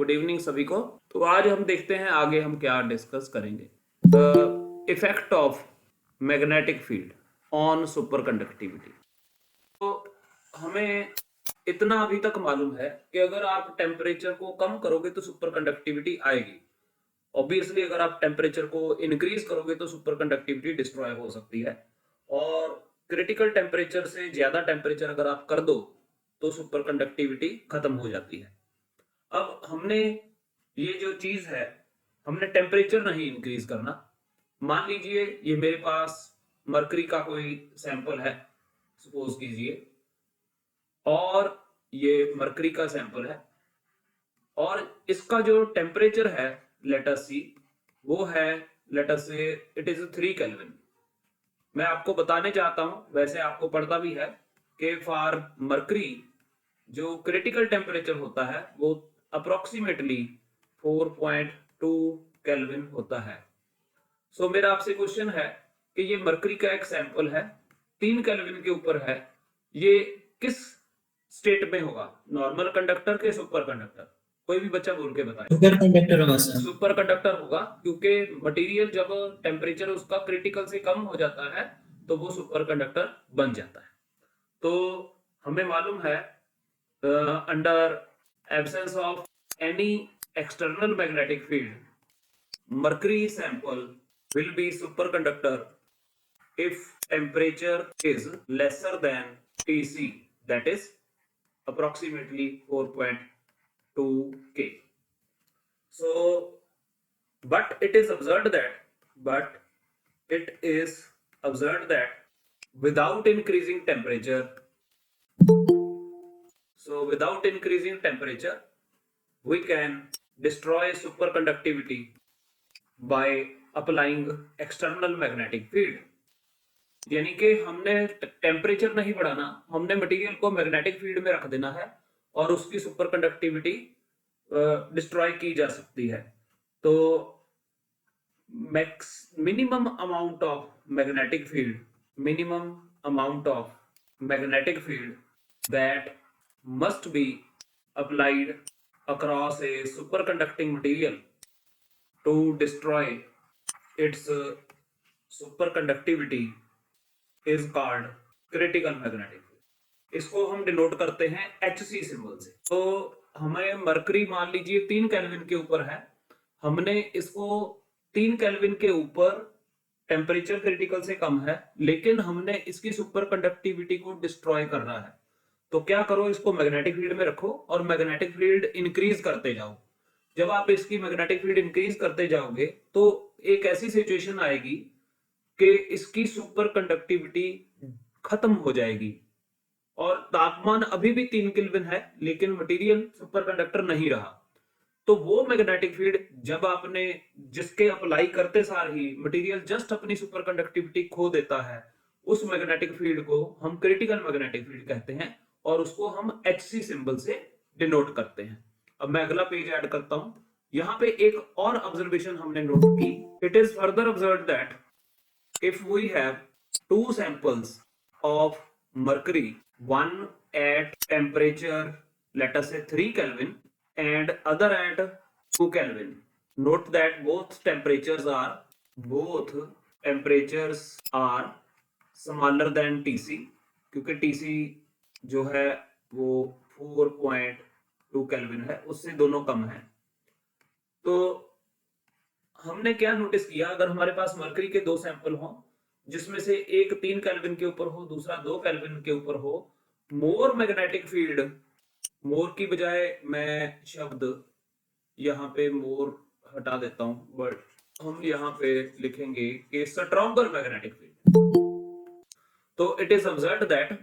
Good evening सभी को। तो आज हम देखते हैं आगे हम क्या डिस्कस करेंगे। Effect of magnetic field on super conductivity. तो हमें इतना अभी तक मालूम है कि अगर आप टेम्परेचर को कम करोगे तो सुपर कंडक्टिविटी आएगी। ऑब्वियसली अगर आप टेम्परेचर को इंक्रीज करोगे तो सुपर कंडक्टिविटी डिस्ट्रॉय हो सकती है, और क्रिटिकल टेम्परेचर से ज्यादा टेम्परेचर अगर आप कर दो तो सुपर कंडक्टिविटी खत्म हो जाती है। अब हमने ये जो चीज है, हमने टेम्परेचर नहीं इंक्रीज करना। मान लीजिए ये मेरे पास मरकरी का कोई सैंपल है, सपोज कीजिए, और ये मरकरी का सैंपल है, और इसका जो टेम्परेचर है लेट अस सी, वो है लेट अस से इट इज 3 केल्विन। मैं आपको बताने चाहता हूं, वैसे आपको पढ़ता भी है कि फॉर मरकरी जो क्रिटिकल टेम्परेचर होता है वो अप्रोक्सीमेटली 4.2 केल्विन होता है। सो मेरा आपसे क्वेश्चन है कि ये मरकरी का एक सैंपल है, 3 केल्विन के ऊपर है, ये किस स्टेट में होगा, नॉर्मल कंडक्टर के सुपर कंडक्टर? कोई भी बच्चा बोल के बताए। सुपर कंडक्टर होगा सर। सुपर कंडक्टर होगा, क्योंकि मटेरियल जब टेम्परेचर उसका क्रिटिकल से कम हो जाता है तो वो सुपर कंडक्टर बन जाता है। तो हमें मालूम है under absence of any external magnetic field mercury sample will be superconductor if temperature is lesser than Tc, that is approximately 4.2 K. So, but it is observed that without increasing temperature, we can destroy superconductivity by applying external magnetic field। यानी कि हमने temperature नहीं बढ़ाना, हमने material को magnetic field में रख देना है और उसकी सुपर कंडक्टिविटी डिस्ट्रॉय की जा सकती है। तो minimum amount of magnetic field that must be applied across a superconducting material to destroy its superconductivity is called critical magnetic field। इसको हम डिनोट करते हैं HC सिंबल से। तो हमें मरकरी मान लीजिए 3 केल्विन के ऊपर है, हमने इसको 3 केल्विन के ऊपर टेम्परेचर क्रिटिकल से कम है, लेकिन हमने इसकी सुपर कंडक्टिविटी को डिस्ट्रॉय करना है। तो क्या करो, इसको मैग्नेटिक फील्ड में रखो और मैग्नेटिक फील्ड इंक्रीज करते जाओ। जब आप इसकी मैग्नेटिक फील्ड इंक्रीज करते जाओगे तो एक ऐसी सिचुएशन आएगी कि इसकी सुपर कंडक्टिविटी खत्म हो जाएगी, और तापमान अभी भी 3 केल्विन है लेकिन मटेरियल सुपर कंडक्टर नहीं रहा। तो वो मैग्नेटिक फील्ड जब आपने जिसके अप्लाई करते सार ही मटेरियल जस्ट अपनी सुपर कंडक्टिविटी खो देता है, उस मैग्नेटिक फील्ड को हम क्रिटिकल मैग्नेटिक फील्ड कहते हैं और उसको हम HC सिंबल से डिनोट करते हैं। अब मैं अगला पेज ऐड करता हूं। यहां पे एक और ऑब्जर्वेशन हमने नोट की। It is further observed that if we have two samples of mercury, one at temperature let us say 3 Kelvin and other at 2 Kelvin, note that both temperatures are smaller than Tc, क्योंकि Tc जो है वो 4.2 kelvin है, उससे दोनों कम है। तो हमने क्या नोटिस किया, अगर हमारे पास मरकरी के 2 सैंपल हो जिसमें से एक 3 केल्विन के ऊपर हो, दूसरा 2 केल्विन के ऊपर हो, मोर मैग्नेटिक फील्ड, मोर की बजाय मैं शब्द यहाँ पे मोर हटा देता हूं, बट हम यहाँ पे लिखेंगे कि स्ट्रॉन्गर मैग्नेटिक फील्ड। तो इट इज ऑब्जर्व्ड दैट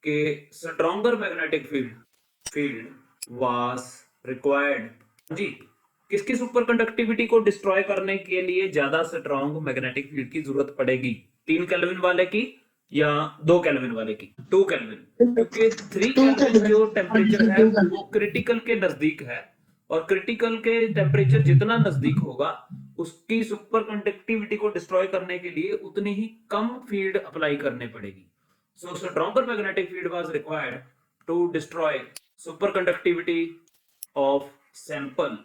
कि stronger magnetic field was required. जी, किसकी सुपर कंडक्टिविटी को डिस्ट्रॉय करने के लिए ज्यादा स्ट्रॉन्ग मैग्नेटिक फील्ड की जरूरत पड़ेगी, 3 केल्विन वाले की या 2 केल्विन वाले की? 2 केल्विन, क्योंकि 3 केल्विन जो टेम्परेचर है वो क्रिटिकल के नजदीक है, और क्रिटिकल के टेम्परेचर जितना नजदीक होगा उसकी सुपर कंडक्टिविटी को डिस्ट्रॉय करने के लिए उतनी ही कम फील्ड अप्लाई करनी पड़ेगी। So stronger magnetic field was required to destroy superconductivity of sample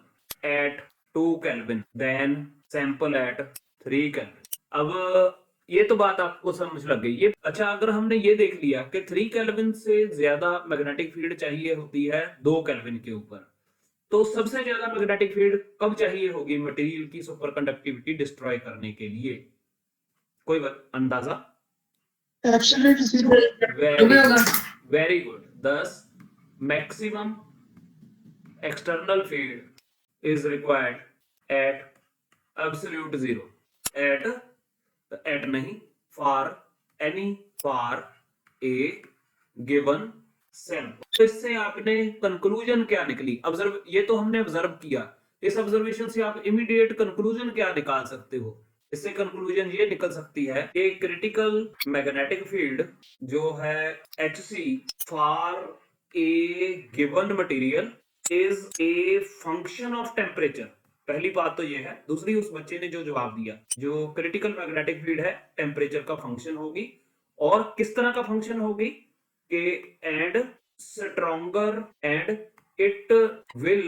at 2 Kelvin then sample at 3 Kelvin। अब ये तो बात आपको समझ लग गई। ये अच्छा, अगर हमने ये देख लिया कि 3 केल्विन से ज्यादा मैग्नेटिक फील्ड चाहिए होती है 2 केल्विन के ऊपर, तो सबसे ज्यादा मैग्नेटिक फील्ड कब चाहिए होगी मटेरियल की सुपर कंडक्टिविटी डिस्ट्रॉय करने के लिए? कोई अंदाजा? Absolute zero. Very good. thus maximum external field is required at absolute zero at नहीं, for any for a given sample। तो इससे आपने कंक्लूजन क्या निकली? ऑब्जर्व, ये तो हमने ऑब्जर्व किया, इस ऑब्जर्वेशन से आप इमीडिएट कंक्लूजन क्या निकाल सकते हो? इससे कंक्लूजन ये निकल सकती है कि क्रिटिकल मैग्नेटिक फील्ड जो है HC for a given material is a function of temperature. पहली बात तो ये है। दूसरी, उस बच्चे ने जो जवाब दिया, जो क्रिटिकल मैग्नेटिक फील्ड है टेम्परेचर का फंक्शन होगी। और किस तरह का फंक्शन होगी? कि and stronger and it will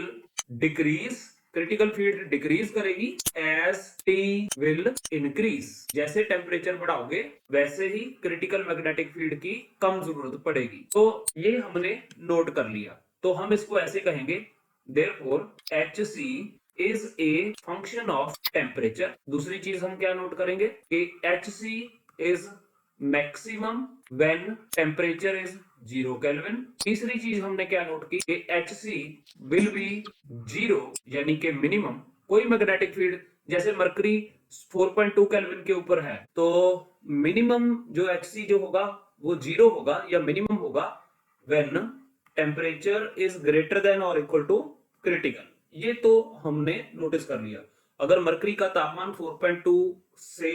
decrease, critical field decrease करेगी एज टी विल इंक्रीज। जैसे टेम्परेचर बढ़ाओगे वैसे ही क्रिटिकल मैग्नेटिक फील्ड की कम जरूरत पड़ेगी। तो ये हमने नोट कर लिया। तो हम इसको ऐसे कहेंगे, therefore HC is a function of temperature। दूसरी चीज हम क्या नोट करेंगे कि HC is maximum when temperature is 0 kelvin. तीसरी चीज हमने क्या नोट की कि HC will be 0 यानी कि मिनिमम। कोई मैग्नेटिक फील्ड जैसे मरकरी 4.2 केल्विन के ऊपर है, तो मिनिमम जो HC जो होगा वो 0 होगा या मिनिमम होगा when temperature is greater than और इक्वल टू क्रिटिकल। ये तो हमने नोटिस कर लिया। अगर मरकरी का तापमान 4.2 से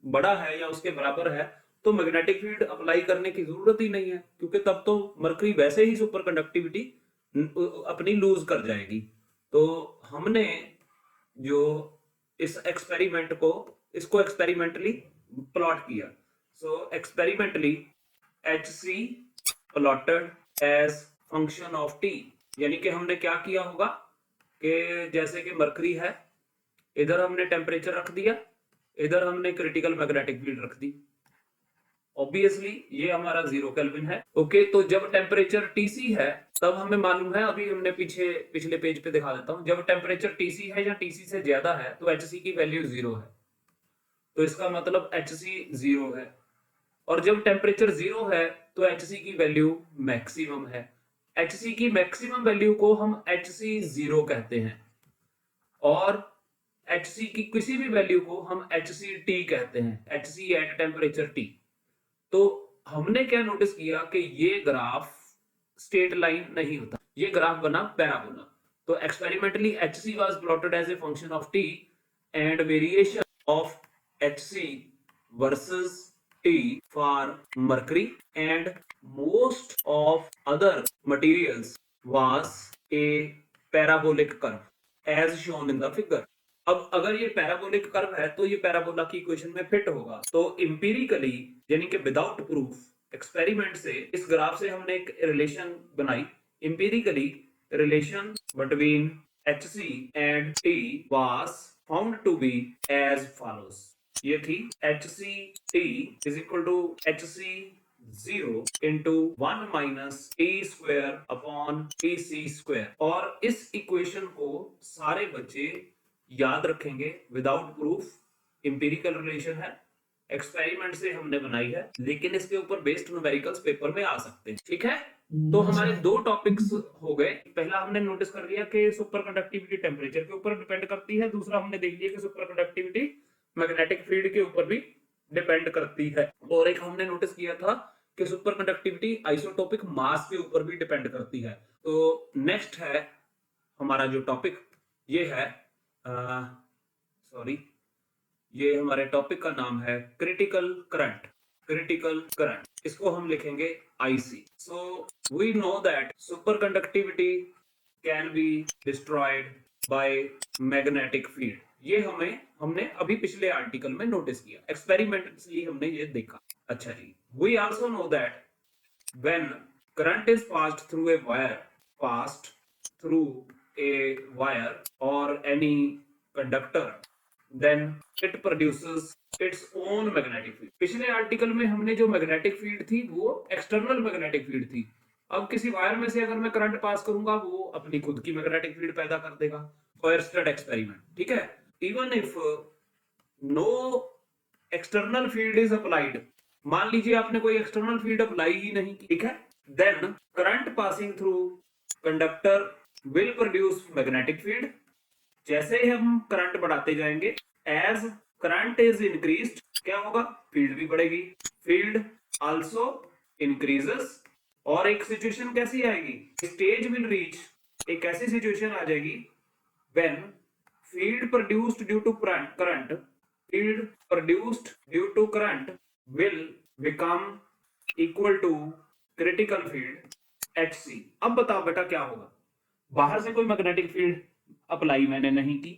बड़ा है या उसके बराबर है तो मैग्नेटिक फील्ड अप्लाई करने की जरूरत ही नहीं है, क्योंकि तब तो मरकरी वैसे ही सुपर कंडक्टिविटी अपनी लूज कर जाएगी। तो हमने जो इस एक्सपेरिमेंट को, इसको एक्सपेरिमेंटली प्लॉट किया। So experimentally HC plotted as function of T। यानी कि हमने क्या किया होगा कि जैसे कि मरकरी है, इधर हमने टेम्परेचर रख दिया, इधर हमने क्रिटिकल मैग्नेटिक फील्ड रख दी। ऑब्वियसली ये हमारा 0 केल्विन है। ओके, तो जब टेम्परेचर TC है तब हमें मालूम है, अभी हमने पिछले पेज पे दिखा देता हूं, जब टेम्परेचर TC है या TC से ज्यादा है तो HC की वैल्यू 0 है। तो इसका मतलब HC 0 है। और जब टेम्परेचर 0 है तो HC की वैल्यू मैक्सिमम है। HC की मैक्सिमम वैल्यू को हम HC 0 कहते हैं और HC की किसी भी वैल्यू को हम HCT कहते हैं, HC एट टेम्परेचर T। तो हमने क्या नोटिस किया कि ये ग्राफ स्ट्रेट लाइन नहीं होता, ये ग्राफ बना पैराबोला। तो experimentally HC was plotted as a function of T and variation of HC versus T for mercury and most of other materials was a parabolic curve as shown in the figure. अब अगर ये parabolic curve है तो ये parabola की equation में fit होगा। तो इंपीरिकली यानी कि विदाउट प्रूफ, एक्सपेरिमेंट से इस ग्राफ से हमने एक रिलेशन बनाई। Empirically relation between HC and T was found to be as follows. ये थी HCT is equal to HC 0 into 1 minus T square upon TC square. और इस इक्वेशन को सारे बच्चे याद रखेंगे। विदाउट प्रूफ, इंपीरिकल रिलेशन है, एक्सपेरिमेंट से हमने बनाई है, लेकिन इसके ऊपर बेस्ड न्यूमेरिकल्स पेपर में आ सकते हैं। ठीक है, तो हमारे दो टॉपिक्स हो गए। पहला हमने नोटिस कर लिया कि सुपर कंडक्टिविटी टेम्परेचर के ऊपर डिपेंड करती है। दूसरा हमने देख लिया कि सुपर कंडक्टिविटी मैग्नेटिक फील्ड के ऊपर भी डिपेंड करती है। और एक हमने नोटिस किया था कि सुपर कंडक्टिविटी आइसोटोपिक मास के ऊपर भी डिपेंड करती है। तो नेक्स्ट है हमारा जो टॉपिक, ये है ये हमारे टॉपिक का नाम है क्रिटिकल करंट। क्रिटिकल करंट, इसको हम लिखेंगे IC। So we know that superconductivity can be destroyed by magnetic field. ये हमने अभी पिछले आर्टिकल में नोटिस किया, एक्सपेरिमेंटली हमने ये देखा। अच्छा जी, we also know that when current is passed through a wire, passed through a wire or any conductor, then it produces its own magnetic field. पिछले आर्टिकल में हमने जो मैग्नेटिक फील्ड थी वो एक्सटर्नल मैग्नेटिक फील्ड थी। अब किसी wire में से अगर मैं करंट पास करूंगा वो अपनी खुद की मैग्नेटिक फील्ड पैदा कर देगा। फॉयरस्टेड एक्सपेरिमेंट, ठीक है। Even if no external field is applied, मान लीजिए आपने कोई एक्सटर्नल फील्ड अप्लाई ही नहीं की, ठीक है, then current passing through conductor will produce magnetic field. जैसे ही हम करंट बढ़ाते जाएंगे, एज करंट इज इंक्रीज्ड, क्या होगा, फील्ड भी बढ़ेगी, फील्ड आल्सो इंक्रीजेस। और एक सिचुएशन कैसी आएगी, स्टेज विल रीच, एक ऐसी सिचुएशन आ जाएगी when field produced due to current, field produced due to current will become equal to critical field HC। अब बताओ बेटा क्या होगा, बाहर से कोई मैग्नेटिक फील्ड अप्लाई मैंने नहीं की,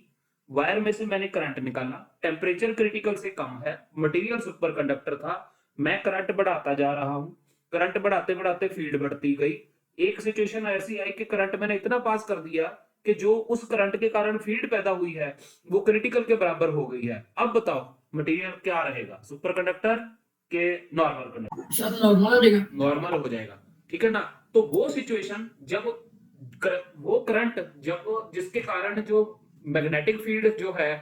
वायर में से मैंने करंट निकाला, टेम्परेचर क्रिटिकल से कम है, मटेरियल सुपर कंडक्टर था, मैं करंट बढ़ाता जा रहा हूं, करंट बढ़ाते बढ़ाते फील्ड बढ़ती गई। एक सिचुएशन ऐसी आई कि करंट मैंने इतना पास कर दिया कि जो उस करंट के कारण फील्ड पैदा हुई है वो क्रिटिकल के बराबर हो गई है। अब बताओ मटेरियल क्या रहेगा, सुपर कंडक्टर के नॉर्मल कंडक्टर? सर नॉर्मल रहेगा। नॉर्मल हो जाएगा, ठीक है ना। तो वो सिचुएशन जब वो करंट जब जिसके कारण जो मैग्नेटिक फील्ड जो है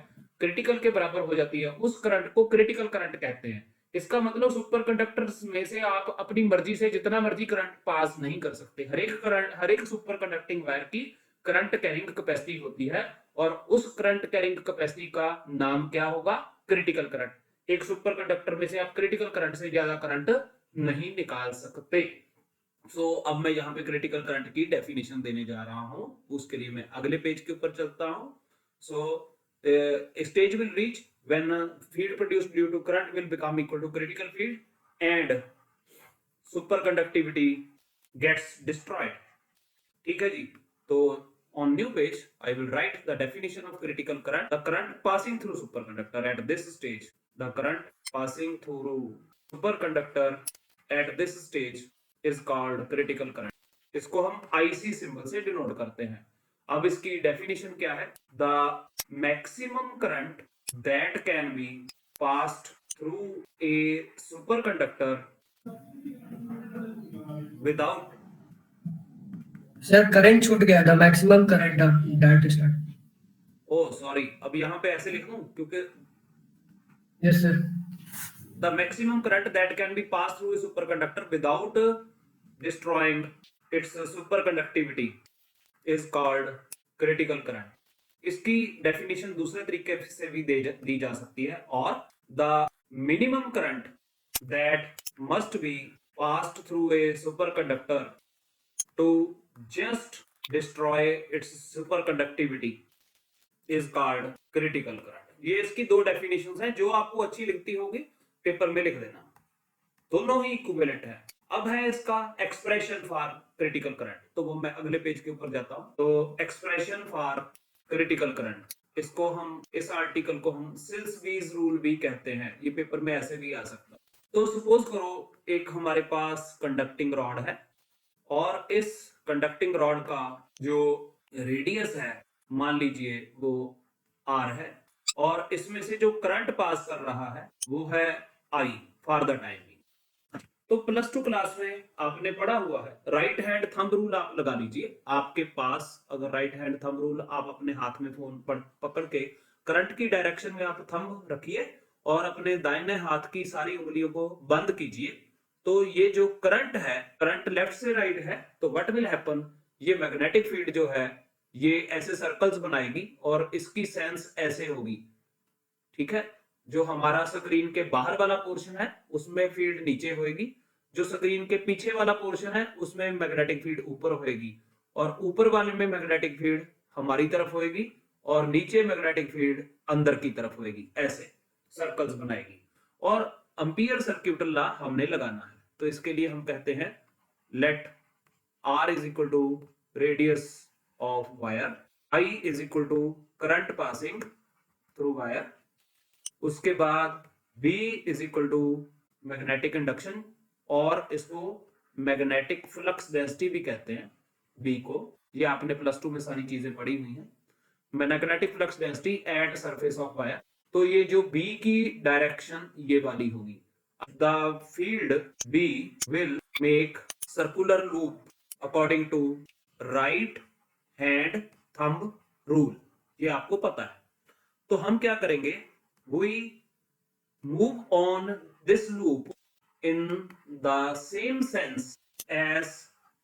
क्रिटिकल के बराबर हो जाती है, उस करंट को क्रिटिकल करंट कहते हैं। इसका मतलब सुपर कंडक्टर्स में से आप अपनी मर्जी से जितना मर्जी करंट पास नहीं कर सकते। हर एक सुपर कंडक्टिंग वायर की करंट कैरिंग कैपेसिटी होती है और उस करंट कैरिंग कैपेसिटी का नाम क्या होगा, क्रिटिकल करंट। एक सुपर कंडक्टर में से आप क्रिटिकल करंट से ज्यादा करंट नहीं निकाल सकते। अब मैं यहाँ पे क्रिटिकल करंट की डेफिनेशन देने जा रहा हूँ, उसके लिए मैं अगले पेज के ऊपर चलता हूँ। Stage will reach when field produced due to current will become equal to critical field and superconductivity gets destroyed, ठीक है जी। तो on new page I will write the definition of critical current. The current passing through superconductor at this stage, the current passing through superconductor at this stage is called critical current. इसको हम IC symbol से denote करते हैं। अब इसकी definition क्या है, the maximum current that can be passed through a superconductor without, sir current छूट गया था, maximum current that is oh sorry, अब यहाँ पे ऐसे लिख लूं क्योंकि yes sir, the maximum current that can be passed through a superconductor without destroying its superconductivity is called critical current. इसकी डेफिनेशन दूसरे तरीके से भी दी जा सकती है, और the minimum current that must be passed through a superconductor to just destroy its superconductivity is called critical current. ये इसकी दो डेफिनेशंस हैं, जो आपको अच्छी लिखती होगी पेपर में लिख देना, दोनों ही इक्विवेलेंट है। अब है इसका एक्सप्रेशन फॉर क्रिटिकल करंट, तो वो मैं अगले पेज के ऊपर जाता हूं। तो एक्सप्रेशन फॉर क्रिटिकल करंट, इसको हम, इस आर्टिकल को हम सिल्सबीज रूल भी कहते हैं, ये पेपर में ऐसे भी आ सकता है। तो सपोज करो एक हमारे पास कंडक्टिंग रॉड है और इस कंडक्टिंग रॉड का जो रेडियस है मान लीजिए वो R है, और इसमें से जो करंट पास कर रहा है वो है I फॉर द टाइमिंग। तो +2 क्लास में आपने पढ़ा हुआ है राइट हैंड थंब रूल, आप लगा लीजिए। आपके पास अगर राइट हैंड थंब रूल, आप अपने हाथ में फोन पकड़ के करंट की डायरेक्शन में आप थंब रखिए और अपने दाहिने हाथ की सारी उंगलियों को बंद कीजिए। तो ये जो करंट है, करंट लेफ्ट से राइट है, तो व्हाट विल हैपन, ये मैग्नेटिक फील्ड जो है ये ऐसे सर्कल्स बनाएगी और इसकी सेंस ऐसे होगी, ठीक है। जो हमारा स्क्रीन के बाहर वाला पोर्शन है उसमें फील्ड नीचे होएगी, जो स्क्रीन के पीछे वाला पोर्शन है उसमें मैग्नेटिक फील्ड ऊपर होएगी, और ऊपर वाले में मैग्नेटिक फील्ड हमारी तरफ होएगी और नीचे मैग्नेटिक फील्ड अंदर की तरफ होएगी, ऐसे सर्कल्स बनाएगी। और एम्पियर सर्क्यूटल लॉ हमने लगाना है, तो इसके लिए हम कहते हैं let R is equal to radius of wire, I is equal to current passing through wire, उसके बाद B is equal to magnetic induction, और इसको मैग्नेटिक फ्लक्स डेंसिटी भी कहते हैं B को, ये आपने प्लस 2 में सारी चीजें पढ़ी हुई हैं। Magnetic flux density at surface of wire, तो ये जो बी की डायरेक्शन ये वाली होगी। The field B will make circular loop according to right hand thumb rule, ये आपको पता है। तो हम क्या करेंगे, we move on this loop in the same sense as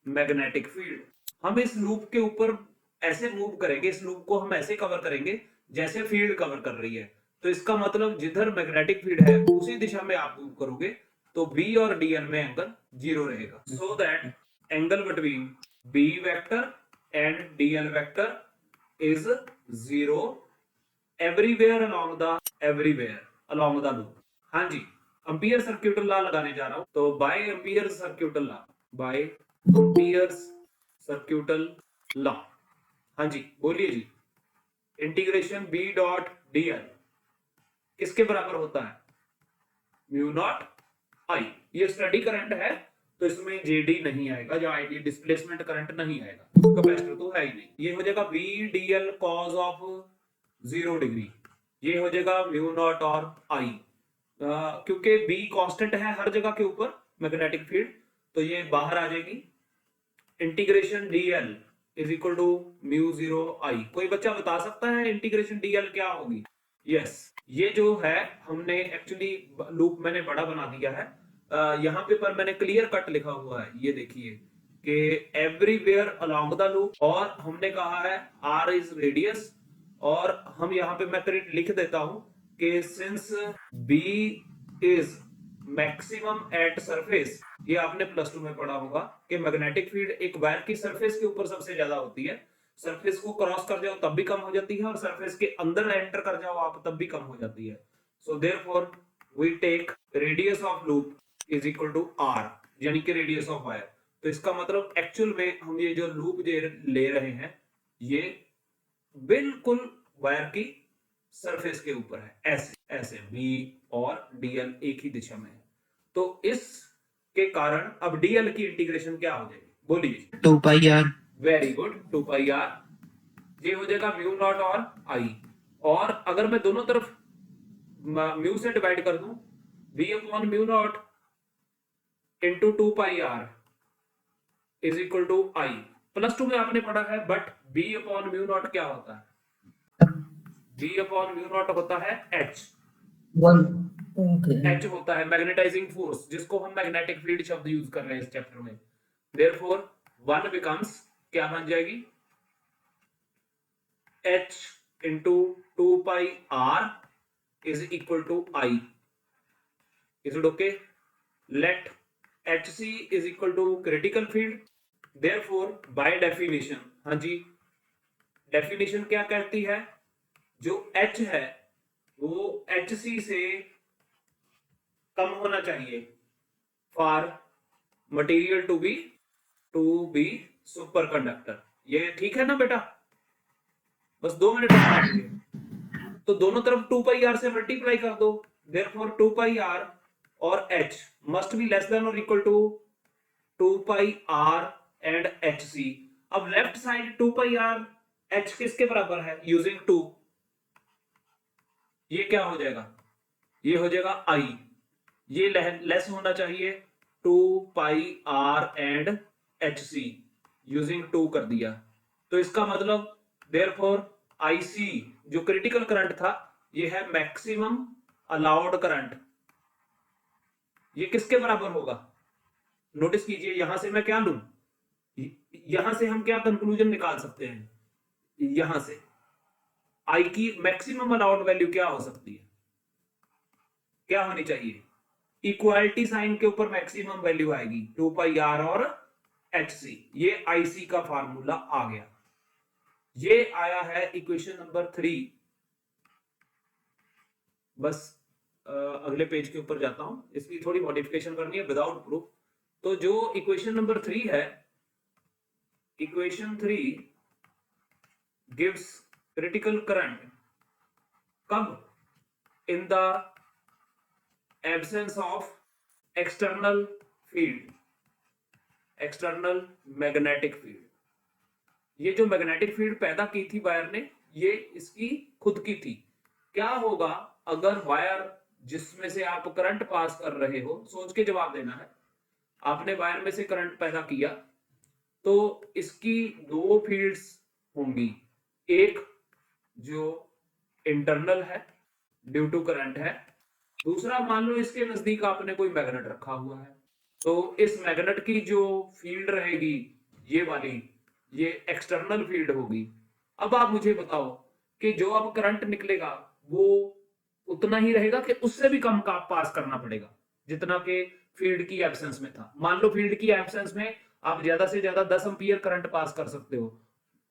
magnetic field. हम इस लूप के ऊपर ऐसे मूव करेंगे, इस लूप को हम ऐसे कवर करेंगे जैसे फील्ड कवर कर रही है। तो इसका मतलब जिधर मैग्नेटिक फील्ड है उसी दिशा में आप मूव करोगे, तो बी और डीएल में एंगल 0 रहेगा। So that angle between B vector and DL vector is 0 everywhere along the loop. हाँ जी, एम्पियर सर्क्यूटल लॉ लगाने जा रहा हूं। तो बाय एम्पियर सर्क्यूटल लॉ, हाँ जी बोलिए जी, इंटीग्रेशन बी डॉट डीएल किसके बराबर होता है, म्यू नॉट आई। ये स्टडी करंट है तो इसमें जेडी नहीं आएगा, जो आई डिस्प्लेसमेंट करंट नहीं आएगा, कैपेसिटर तो है ही नहीं। ये हो जाएगा B DL cos of 0 degree, ये हो जाएगा म्यू नॉट और आई। क्योंकि बी कांस्टेंट है हर जगह के ऊपर मैग्नेटिक फील्ड, तो ये बाहर आ जाएगी। Integration DL is equal to mu 0 I. कोई बच्चा बता सकता है इंटीग्रेशन डीएल क्या होगी? यस, ये जो है हमने एक्चुअली लूप मैंने बड़ा बना दिया है। यहाँ पे पर मैंने क्लियर कट लिखा हुआ है, ये देखिए कि एवरीवेयर अलोंग द लूप, और हमने कहा है आर इज रेडियस, और हम यहाँ पे मैं लिख देता हूं कि since B is maximum at surface, ये आपने प्लस 2 में पढ़ा होगा कि मैग्नेटिक फील्ड एक वायर की सरफेस के ऊपर सबसे ज्यादा होती है। सरफेस को क्रॉस कर जाओ तब भी कम हो जाती है, और सरफेस के अंदर एंटर कर जाओ आप तब भी कम हो जाती है। So therefore we take radius of loop is equal to R, यानी कि रेडियस ऑफ वायर। तो इसका मतलब एक्चुअल में हम ये जो लूप ले रहे हैं ये बिल्कुल वायर की सरफेस के ऊपर है, ऐसे ऐसे बी और डीएल एक ही दिशा में है। तो इस के कारण अब डीएल की इंटीग्रेशन क्या हो जाएगी, बोलिए? 2 pi R. Very good, 2 pi R, ये हो जाएगा म्यू नॉट और आई। और अगर मैं दोनों तरफ म्यू से डिवाइड कर दूं, B upon mu naught into 2 pi R is equal to I. Plus 2 में आपने पढ़ा है, but B upon mu naught क्या होता है? बी अपॉन म्यू नॉट होता है एच। 1 ओके। एच होता है मैग्नेटाइजिंग फोर्स, जिसको हम मैग्नेटिक फील्ड शब्द यूज कर रहे हैं इस चैप्टर में। देयरफॉर 1 बिकम्स क्या बन जाएगी, H into 2 pi R is equal to I. Is it okay? Let H C is equal to critical field. Therefore by definition, हाँ जी, डेफिनेशन क्या कहती है, जो एच है वो एच सी से कम होना चाहिए for material to be superconductor. ये ठीक है ना बेटा? बस 2 मिनट लगेंगे। तो दोनों तरफ 2 पाई आर से मल्टीप्लाई कर दो, देयरफॉर 2 पाई आर और h must be less than और equal to 2 pi R and H C. अब left side 2 pi R h किसके बराबर है, यूजिंग 2, ये क्या हो जाएगा, ये हो जाएगा i। ये लेस होना चाहिए 2 pi R and H C, using 2 कर दिया। तो इसका मतलब देयरफॉर IC जो क्रिटिकल करंट था ये है मैक्सिमम अलाउड करंट। ये किसके बराबर होगा, नोटिस कीजिए, यहां से मैं क्या लूं, यहां से हम क्या कंक्लूजन निकाल सकते हैं, यहां से I की मैक्सिमम अलाउड वैल्यू क्या हो सकती है, क्या होनी चाहिए, इक्वालिटी साइन के ऊपर मैक्सिमम वैल्यू आएगी 2 पाई आर और HC। ये IC का फार्मूला आ गया, ये आया है इक्वेशन नंबर 3। बस अगले पेज के ऊपर जाता हूं, इसकी थोड़ी मॉडिफिकेशन करनी है विदाउट प्रूफ। तो जो इक्वेशन नंबर 3 है, इक्वेशन 3 गिव्स क्रिटिकल करंट कब, in the absence of external field, external magnetic field. ये जो मैग्नेटिक फील्ड पैदा की थी वायर ने, ये इसकी खुद की थी। क्या होगा अगर वायर जिसमें से आप करंट पास कर रहे हो, सोच के जवाब देना है, आपने वायर में से करंट पैदा किया तो इसकी दो फील्ड्स होंगी, एक जो इंटरनल है ड्यू टू करंट है, दूसरा मान लो इसके नजदीक आपने कोई मैग्नेट रखा हुआ है, तो इस मैग्नेट की जो फील्ड रहेगी ये वाली, ये एक्सटर्नल फील्ड होगी। अब आप मुझे बताओ कि जो अब करंट निकलेगा वो उतना ही रहेगा कि उससे भी कम का पास करना पड़ेगा जितना के फील्ड की एब्सेंस में था। मान लो फील्ड की एब्सेंस में आप ज्यादा से ज्यादा 10 एम्पीयर करंट पास कर सकते हो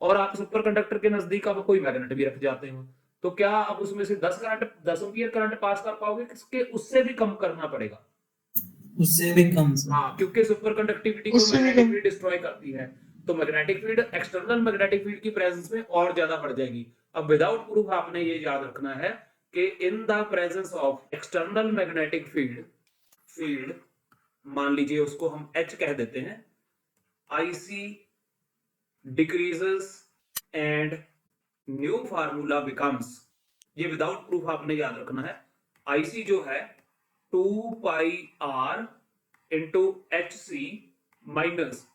और आप सुपर कंडक्टर के नजदीक आप कोई मैग्नेट भी रख जाते हो, तो क्या आप उसमें से 10 एम्पीयर करंट पास कर पाओगे, किसके उससे भी कम करना पड़ेगा। उससे भी कम सर। हाँ, क्योंकि सुपर कंडक्टिविटी को उससे भी मैग्नेटिक कम। फील्ड डिस्ट्रॉय करती है, तो magnetic field external magnetic field की प्रेजेंस में और ज्यादा बढ़ जाएगी। अब विदाउट प्रूफ आपने ये याद रखना है कि in the presence of external magnetic field मान लीजिए उसको हम H कह देते हैं, IC decreases and new formula becomes, ये विदाउट प्रूफ आपने याद रखना है, IC जो है 2 pi R into H C minus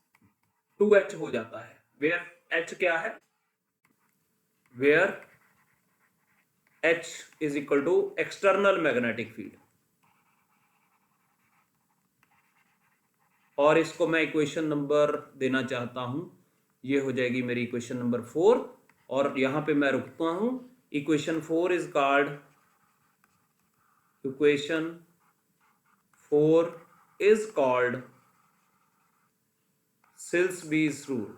2H हो जाता है, वेयर H क्या है, where H is equal to external magnetic field. और इसको मैं इक्वेशन नंबर देना चाहता हूं, ये हो जाएगी मेरी इक्वेशन नंबर 4, और यहां पे मैं रुकता हूं। Equation 4 is called, equation 4 is called Silsby's rule.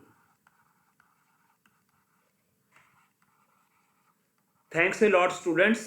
Thanks a lot, students.